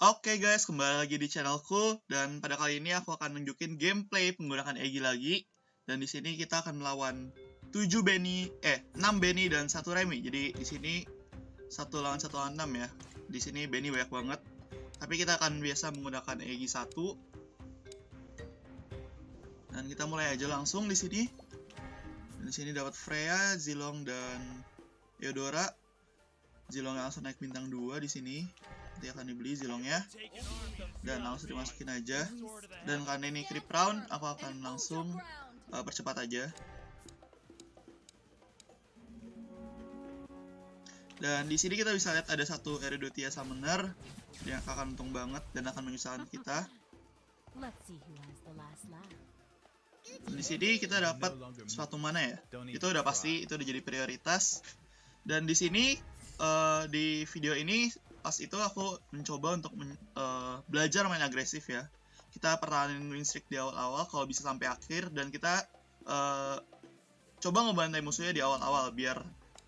Oke guys, kembali lagi di channelku dan pada kali ini aku akan nunjukin gameplay menggunakan Egi lagi. Dan di sini kita akan melawan 6 Benny dan 1 Remy. Jadi di sini 1 lawan 6 ya. Di sini Benny banyak banget. Tapi kita akan biasa menggunakan Egi 1. Dan kita mulai aja langsung di sini. Dan di sini dapat Freya, Zilong dan Eudora. Zilong langsung naik bintang 2 di sini. Nanti akan dibeli Zilongnya dan langsung dimasukin aja. Dan karena ini creep round, aku akan langsung percepat aja. Dan di sini kita bisa lihat ada satu Eruditia Summoner yang akan untung banget dan akan menyusahkan kita. Dan di sini kita dapat sepatu mana ya? Itu udah pasti, itu udah jadi prioritas. Dan di sini di video ini pas itu aku mencoba untuk belajar main agresif ya. Kita pertahanin win streak di awal-awal kalau bisa sampai akhir, dan kita coba ngebantai musuhnya di awal-awal biar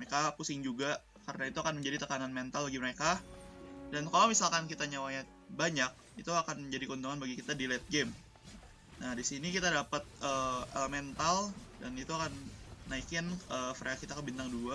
mereka pusing juga, karena itu akan menjadi tekanan mental bagi mereka. Dan kalau misalkan kita nyawanya banyak, itu akan menjadi keuntungan bagi kita di late game. Nah, di sini kita dapat elemental dan itu akan naikin Freya kita ke bintang 2.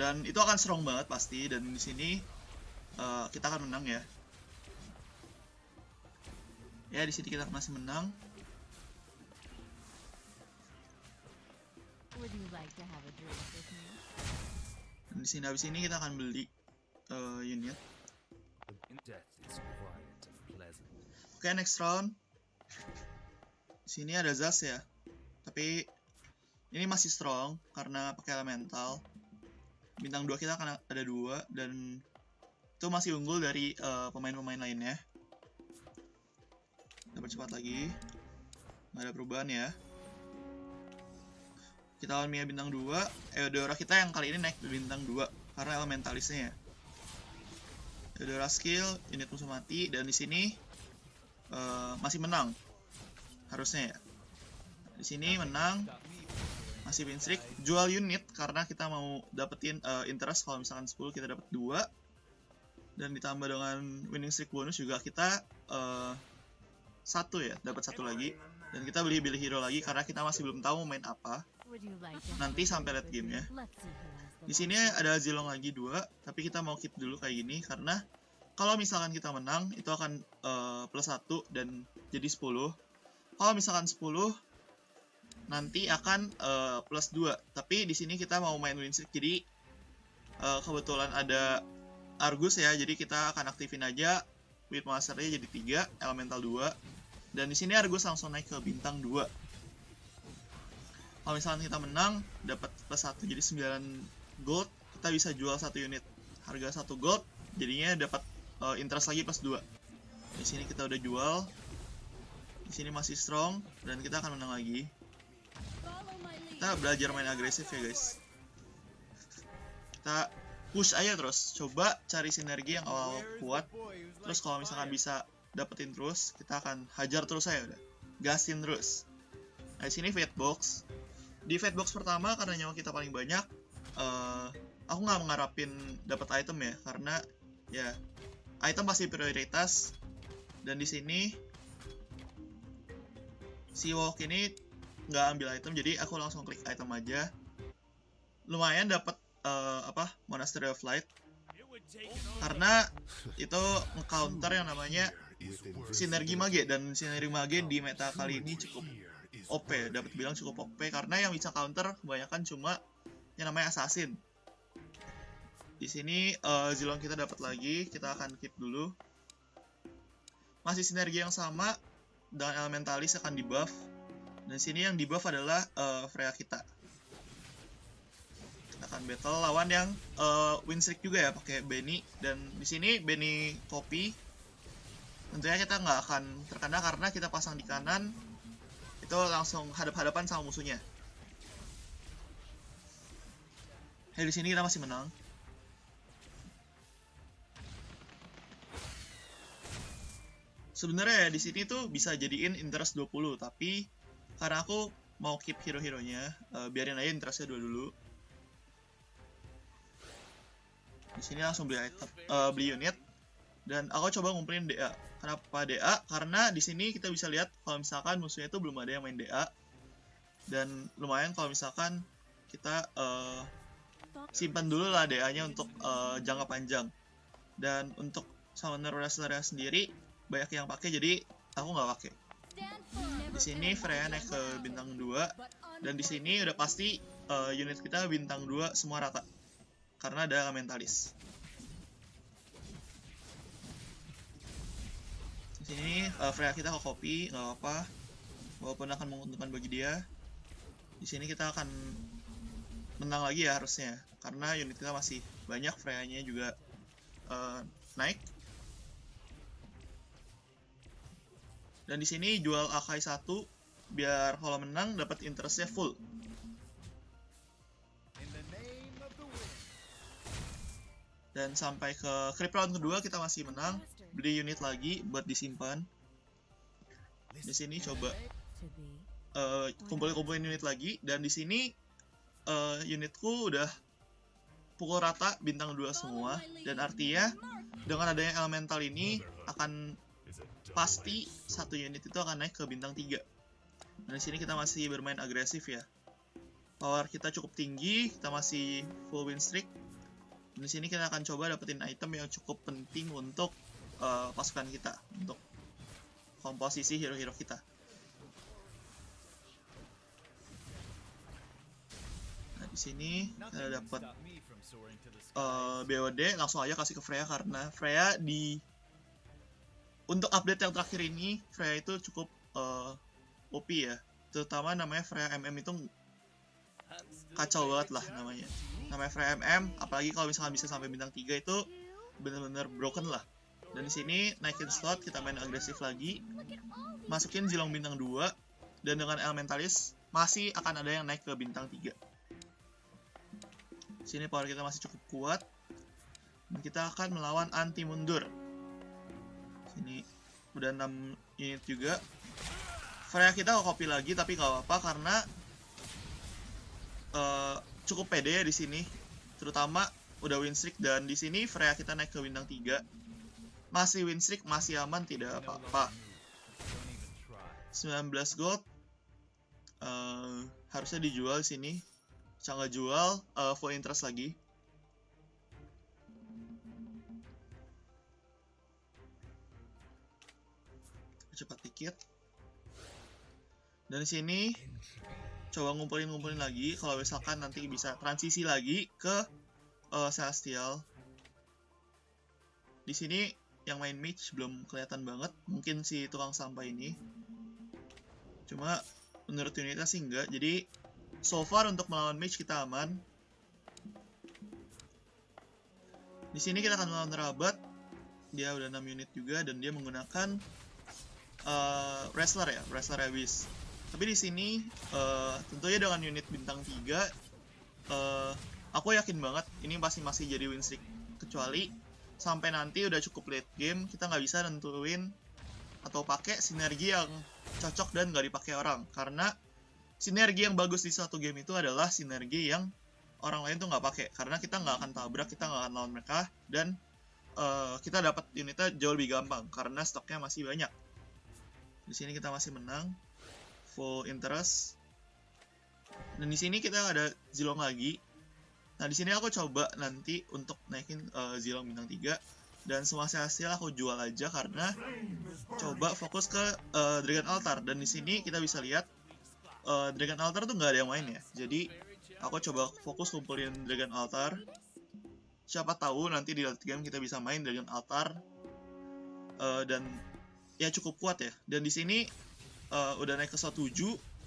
Dan itu akan strong banget pasti, dan di sini kita akan menang ya. Ya, di sini kita masih menang. Dan di sini habis ini kita akan beli unit. Oke, next round. Di sini ada Zas ya. Tapi ini masih strong karena pakai elemental. Bintang 2 kita akan ada 2 dan itu masih unggul dari pemain-pemain lainnya. Kita percepat lagi. Nggak ada perubahan ya. Kita lawan Mia bintang 2. Eudora kita yang kali ini naik bintang 2 karena elementalisnya ya. Eudora skill, unit musuh mati, dan di sini masih menang. Harusnya ya. Di sini menang. Masih win streak. Jual unit karena kita mau dapetin interest. Kalau misalkan 10 kita dapat 2. Dan ditambah dengan winning streak bonus juga kita 1 ya, dapat 1 lagi. Dan kita beli hero lagi karena kita masih belum tahu main apa nanti sampai late game ya. Di sini ada Zilong lagi 2, tapi kita mau keep dulu kayak gini karena kalau misalkan kita menang itu akan plus 1 dan jadi 10. Kalau misalkan 10 nanti akan plus 2. Tapi di sini kita mau main win streak, jadi kebetulan ada Argus ya, jadi kita akan aktifin aja Wit Masternya jadi 3, elemental 2. Dan di sini Argus langsung naik ke bintang 2. Kalau misalkan kita menang dapat plus 1 jadi 9 gold, kita bisa jual 1 unit harga 1 gold, jadinya dapat interest lagi plus 2. Di sini kita udah jual. Di sini masih strong dan kita akan menang lagi. Kita belajar main agresif ya guys. Kita push aja terus, coba cari sinergi yang awal kuat. Terus kalau misalkan bisa dapetin terus, kita akan hajar terus aja udah. Gasin terus. Nah, di sini fate box. Di fate box pertama karena nyawa kita paling banyak, aku nggak mengharapin dapat item ya, karena ya item pasti prioritas. Dan di sini si Walk ini nggak ambil item, jadi aku langsung klik item aja. Lumayan dapat Monastery of Light karena itu nge-counter yang namanya sinergi mage, dan sinergi mage di meta kali ini cukup OP, dapat bilang cukup OP karena yang bisa counter kebanyakan cuma yang namanya assassin. Di sini Zilong kita dapat lagi, kita akan keep dulu. Masih sinergi yang sama dengan elementalis akan di buff, dan sini yang di buff adalah Freya kita. Akan battle lawan yang win streak juga ya, pakai Benny. Dan di sini Benny copy. Tentunya kita nggak akan terkena karena kita pasang di kanan, itu langsung hadap-hadapan sama musuhnya. Di sini kita masih menang. Sebenarnya ya di sini tuh bisa jadiin interest 20, tapi karena aku mau keep hero-heronya, biarin aja interestnya 2 dulu. Di sini langsung beli item, beli unit. Dan aku coba ngumpulin DA. Kenapa DA? Karena di sini kita bisa lihat kalau misalkan musuhnya itu belum ada yang main DA. Dan lumayan kalau misalkan kita simpan dulu lah DA-nya untuk jangka panjang. Dan untuk summoner wrestler sendiri banyak yang pakai, jadi aku nggak pakai. Di sini Freya naik ke bintang 2, dan di sini udah pasti unit kita bintang 2 semua rata karena ada Elementalis. Di sini Freya kita ke copy, nggak apa-apa, walaupun akan menguntungkan bagi dia. Di sini kita akan menang lagi ya harusnya, karena unit kita masih banyak, Freya-nya juga naik. Dan di sini jual Akai 1 biar kalau menang dapat interestnya full. Dan sampai ke creep round kedua kita masih menang. Beli unit lagi buat disimpan. Di sini coba kumpulin unit lagi, dan di sini unitku udah pukul rata bintang 2 semua, dan artinya dengan adanya elemental ini akan pasti satu unit itu akan naik ke bintang 3. Dan di sini kita masih bermain agresif ya. Power kita cukup tinggi, kita masih full win streak. Dan di sini kita akan coba dapetin item yang cukup penting untuk pasukan kita, untuk komposisi hero-hero kita. Nah, di sini kita dapat BOD, langsung aja kasih ke Freya karena Freya untuk update yang terakhir ini, Freya itu cukup OP ya. Terutama namanya Freya MM itu kacau banget lah namanya. Namanya Freya MM, apalagi kalau misalkan bisa sampai bintang 3 itu bener-bener broken lah. Dan di sini naikin slot, kita main agresif lagi, masukin Zilong bintang 2, dan dengan Elementalis masih akan ada yang naik ke bintang 3. Di sini power kita masih cukup kuat, dan kita akan melawan anti mundur. Sini udah 6 unit juga. Freya kita copy lagi, tapi gak apa-apa karena cukup pede ya di sini. Terutama udah win streak, dan di sini Freya kita naik ke bintang 3. Masih win streak, masih aman, tidak apa-apa. 19 gold. Harusnya dijual sini. Bisa nggak jual, full interest lagi. Cepat dikit. Dan di sini coba ngumpulin lagi. Kalau misalkan nanti bisa transisi lagi ke Celestial. Di sini yang main mage belum kelihatan banget, mungkin si tukang sampah ini. Cuma menurut unitnya sih enggak. Jadi so far untuk melawan mage kita aman. Di sini kita akan melawan Rabat. Dia udah 6 unit juga, dan dia menggunakan wrestler ya, wrestler Abyss. Tapi di sini tentunya dengan unit bintang 3, aku yakin banget ini pasti masih jadi win streak, kecuali sampai nanti udah cukup late game kita nggak bisa nentuin atau pakai sinergi yang cocok dan nggak dipakai orang. Karena sinergi yang bagus di suatu game itu adalah sinergi yang orang lain tuh nggak pakai, karena kita nggak akan tabrak, kita nggak akan lawan mereka, dan kita dapat unitnya jauh lebih gampang karena stoknya masih banyak. Di sini kita masih menang, full interest. Dan di sini kita ada Zilong lagi. Nah, di sini aku coba nanti untuk naikin Zilong bintang 3, dan semua hasil aku jual aja karena coba fokus ke Dragon Altar. Dan di sini kita bisa lihat Dragon Altar tuh nggak ada yang main ya. Jadi aku coba fokus kumpulin Dragon Altar. Siapa tahu nanti di late game kita bisa main Dragon Altar, dan ya cukup kuat ya. Dan di sini udah naik ke slot 7,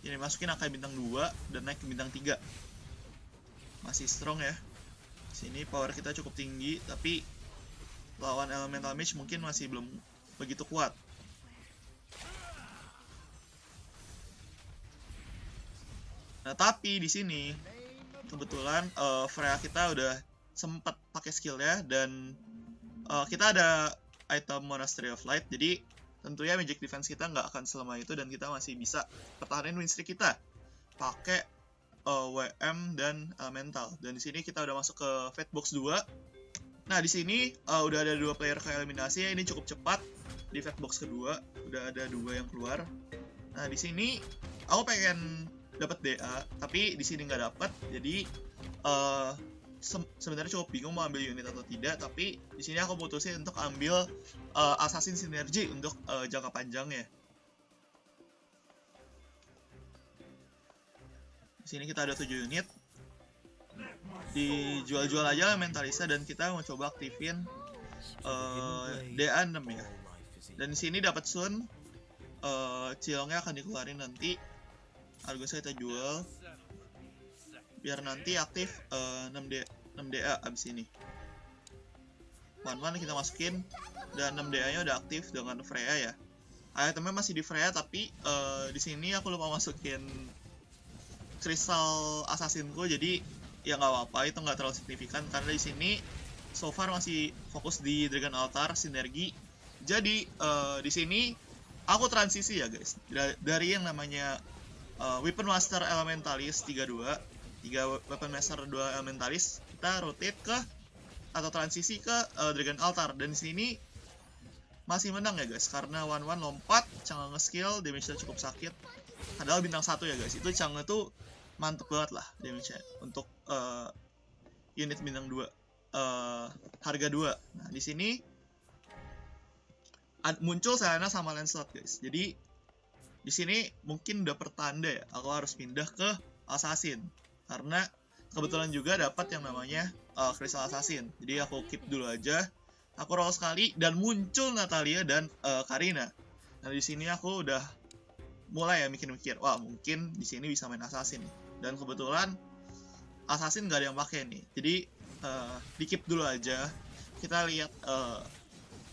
ini masukin Akai bintang 2 dan naik ke bintang 3. Masih strong ya. Sini power kita cukup tinggi, tapi lawan elemental mage mungkin masih belum begitu kuat. Nah, tapi di sini kebetulan Freya kita udah sempat pakai skillnya, dan kita ada item Monastery of Light, jadi tentunya magic defense kita nggak akan selama itu, dan kita masih bisa pertahanin win streak kita pakai WM dan elemental. Dan di sini kita udah masuk ke Fate Box 2. Nah, di sini udah ada 2 player ke eliminasi ya. Ini cukup cepat. Di fact box kedua udah ada 2 yang keluar. Nah, di sini aku pengen dapat DA, tapi di sini nggak dapat. Jadi sebenarnya cukup bingung mau ambil unit atau tidak. Tapi di sini aku putusin untuk ambil Assassin Synergy untuk jangka panjangnya. Di sini kita ada 7 unit. Dijual-jual aja Elementalista dan kita mau coba aktifin DA6 ya. Dan di sini dapat Sun, Cilongnya akan dikeluarin nanti. Argosnya kita jual biar nanti aktif 6DA abis ini. 1-1 kita masukin dan 6DA nya udah aktif dengan Freya ya. Itemnya masih di Freya, tapi di sini aku lupa masukin kristal assassin-ku, jadi ya nggak apa-apa, itu nggak terlalu signifikan karena di sini so far masih fokus di Dragon Altar sinergi. Jadi di sini aku transisi ya guys, dari yang namanya Weapon Master Elementalist 3 Weapon Master 2 Elementalist, kita rotate ke atau transisi ke Dragon Altar. Dan di sini masih menang ya guys, karena 1-1 lompat, Chang'e nge-skill, damage-nya cukup sakit. Padahal bintang 1 ya guys, itu Chang'e tuh mantep banget lah damage-nya untuk unit bintang 2 harga 2. Nah, di sini muncul Selena sama Lancelot guys. Jadi di sini mungkin udah pertanda ya, aku harus pindah ke Assassin karena kebetulan juga dapat yang namanya Crystal Assassin. Jadi aku keep dulu aja. Aku roll sekali dan muncul Natalia dan Karina. Nah, di sini aku udah mulai ya mikir-mikir, wah mungkin di sini bisa main Assassin. Dan kebetulan Assassin gak ada yang pakai nih. Jadi di keep dulu aja. Kita lihat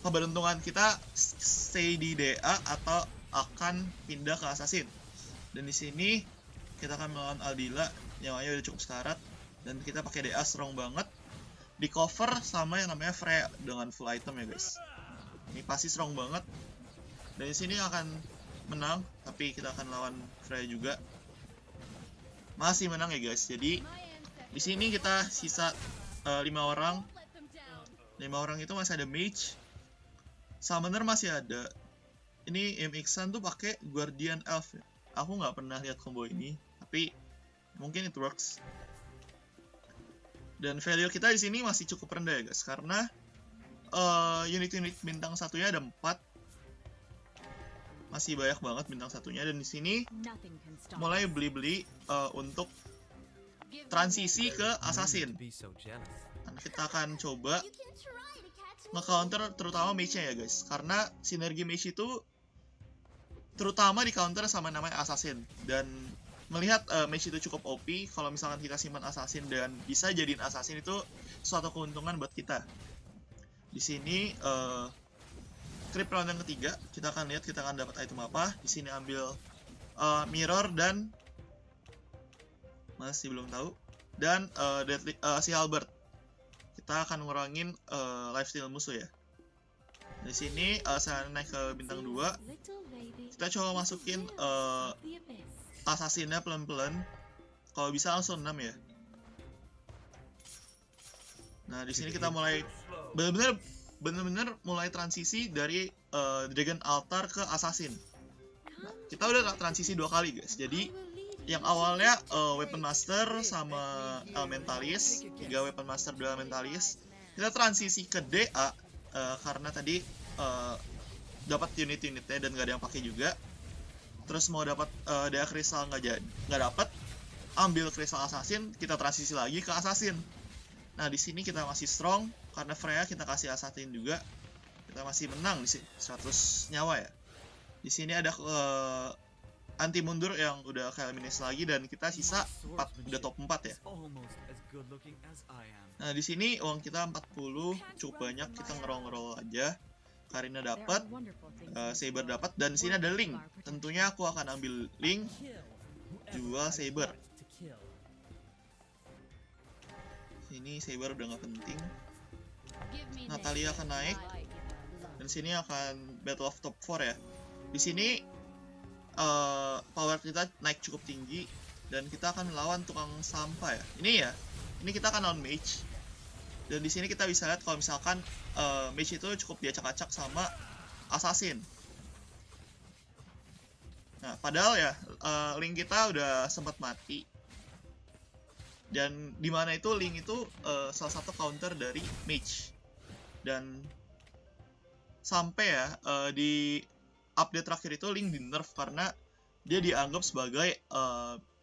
keberuntungan kita stay di DA atau akan pindah ke Assassin. Dan di sini kita akan melawan Aldila, nyawanya udah cukup sekarat dan kita pakai DA strong banget. Di cover sama yang namanya Freya dengan full item ya guys. Ini pasti strong banget. Dan di sini akan menang, tapi kita akan lawan Freya juga. Masih menang ya guys. Jadi di sini kita sisa 5 orang. 5 orang itu masih ada mage. Summoner masih ada. Ini MX-an tuh pakai Guardian Elf. Aku nggak pernah lihat combo ini, tapi mungkin it works. Dan value kita di sini masih cukup rendah ya guys, karena unit-unit bintang satunya ada 4. Masih banyak banget bintang satunya, dan di sini mulai beli-beli untuk transisi ke Assassin. Dan kita akan coba nge-counter terutama mage-nya ya guys, karena sinergi mage itu terutama di counter sama namanya Assassin. Dan melihat mage itu cukup OP, kalau misalkan kita simpan Assassin dan bisa jadiin Assassin itu suatu keuntungan buat kita. Di sini creep round yang ketiga, kita akan lihat kita akan dapat item apa. Di sini ambil mirror dan masih belum tahu, dan si Halberd. Kita akan ngurangin lifesteal musuh ya. Di sini saya naik ke bintang 2. Kita coba masukin Assassinnya pelan-pelan. Kalau bisa langsung 6 ya. Nah, di sini kita mulai bener-bener mulai transisi dari Dragon Altar ke Assassin. Nah, kita udah transisi 2 kali guys. Jadi yang awalnya Weapon Master sama Elementalist, 3 Weapon Master 2 Elementalist, kita transisi ke DA karena tadi dapat unit-unitnya dan gak ada yang pakai juga. Terus mau dapat DA Crystal nggak dapat, ambil Crystal Assassin, kita transisi lagi ke Assassin. Nah, di sini kita masih strong karena Freya kita kasih Assassin juga. Kita masih menang di sini 100 nyawa ya. Di sini ada anti mundur yang udah kayak eliminasi lagi dan kita sisa 4, udah top 4 ya. Nah, di sini uang kita 40, cukup banyak, kita ngerol-ngerol aja. Karina dapat, Saber dapat, dan di sini ada Link. Tentunya aku akan ambil Link, jual Saber. Sini Saber udah nggak penting. Natalia akan naik, dan sini akan Battle of Top 4 ya. Di sini power kita naik cukup tinggi dan kita akan melawan tukang sampah ya. Ini kita akan lawan mage. Dan di sini kita bisa lihat kalau misalkan mage itu cukup diacak-acak sama assassin. Nah, padahal ya Link kita udah sempat mati. Dan dimana itu Link itu salah satu counter dari mage. Dan sampai ya di update terakhir itu Link di nerf karena dia dianggap sebagai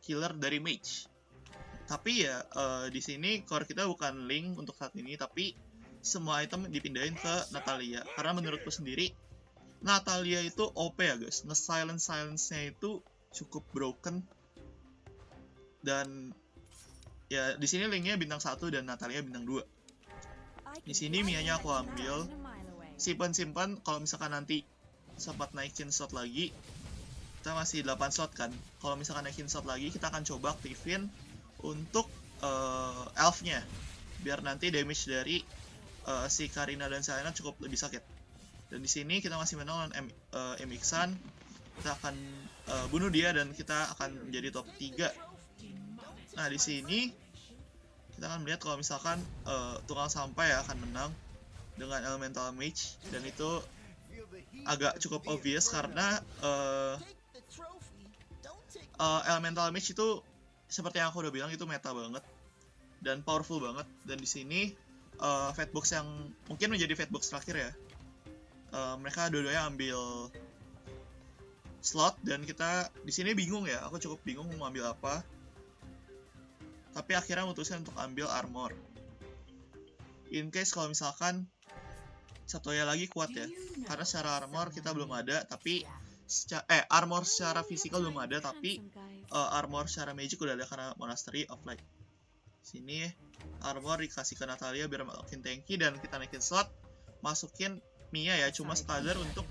killer dari mage. Tapi ya di sini core kita bukan Link untuk saat ini, tapi semua item dipindahin ke Natalia. Karena menurutku sendiri Natalia itu OP ya guys. Nge-silence-nya itu cukup broken. Dan ya di sini Linknya bintang 1 dan Natalia bintang 2. Di sini Mia-nya aku ambil. Simpan kalau misalkan nanti sempat naikin slot lagi. Kita masih 8 slot kan. Kalau misalkan naikin slot lagi, kita akan coba aktifin untuk elf-nya biar nanti damage dari si Karina dan Selena cukup lebih sakit. Dan di sini kita masih menang lawan MXan. Kita akan bunuh dia dan kita akan menjadi top 3. Nah, di sini kita akan melihat kalau misalkan tukang sampah ya akan menang dengan elemental mage, dan itu agak cukup obvious karena elemental mage itu seperti yang aku udah bilang itu meta banget dan powerful banget. Dan di sini fatbox yang mungkin menjadi fatbox terakhir ya, mereka dua-duanya ambil slot dan kita di sini bingung ya, aku cukup bingung mau ambil apa, tapi akhirnya memutuskan untuk ambil armor in case kalau misalkan satunya lagi kuat ya, karena secara armor kita belum ada, tapi armor secara fisikal belum ada, tapi armor secara magic udah ada karena Monastery of Light. Sini armor dikasih ke Natalia biar makin tanky, dan kita naikin slot, masukin Mia ya, cuma sekadar untuk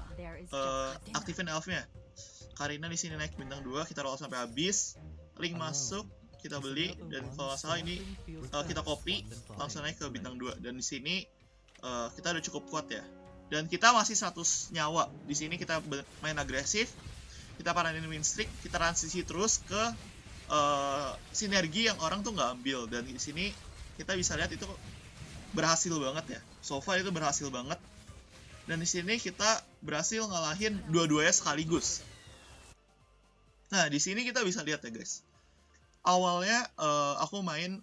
aktifin elfnya. Karina di sini naik bintang 2, kita roll sampai habis. Link masuk, kita beli, dan kalau nggak salah ini kita copy, langsung naik ke bintang 2. Dan di sini kita udah cukup kuat ya. Dan kita masih 100 nyawa. Di sini kita main agresif, kita paranin win streak, kita transisi terus ke sinergi yang orang tuh nggak ambil. Dan di sini kita bisa lihat itu berhasil banget ya. So far itu berhasil banget. Dan di sini kita berhasil ngalahin dua-duanya sekaligus. Nah, di sini kita bisa lihat ya guys. Awalnya aku main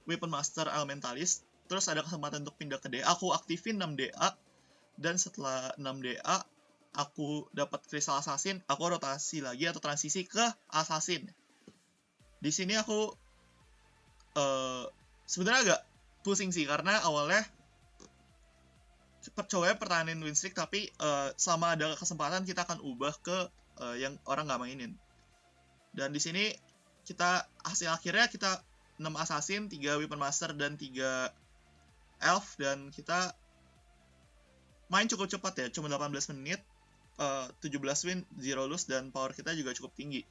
Weapon Master Elementalist, terus ada kesempatan untuk pindah ke DA, aku aktifin 6 DA, dan setelah 6 DA aku dapat Crystal Assassin, aku rotasi lagi atau transisi ke Assassin. Di sini aku sebenarnya agak pusing sih, karena awalnya coba pertahanin win streak, tapi selama ada kesempatan kita akan ubah ke yang orang nggak mainin. Dan di sini kita hasil akhirnya kita 6 assassin, 3 weapon master, dan 3 elf, dan kita main cukup cepat ya, cuma 18 menit, 17 win, 0 lose, dan power kita juga cukup tinggi.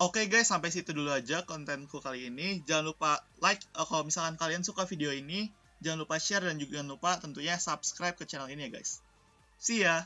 Oke guys, sampai situ dulu aja kontenku kali ini. Jangan lupa like kalau misalkan kalian suka video ini, jangan lupa share, dan juga jangan lupa tentunya subscribe ke channel ini ya guys. See ya!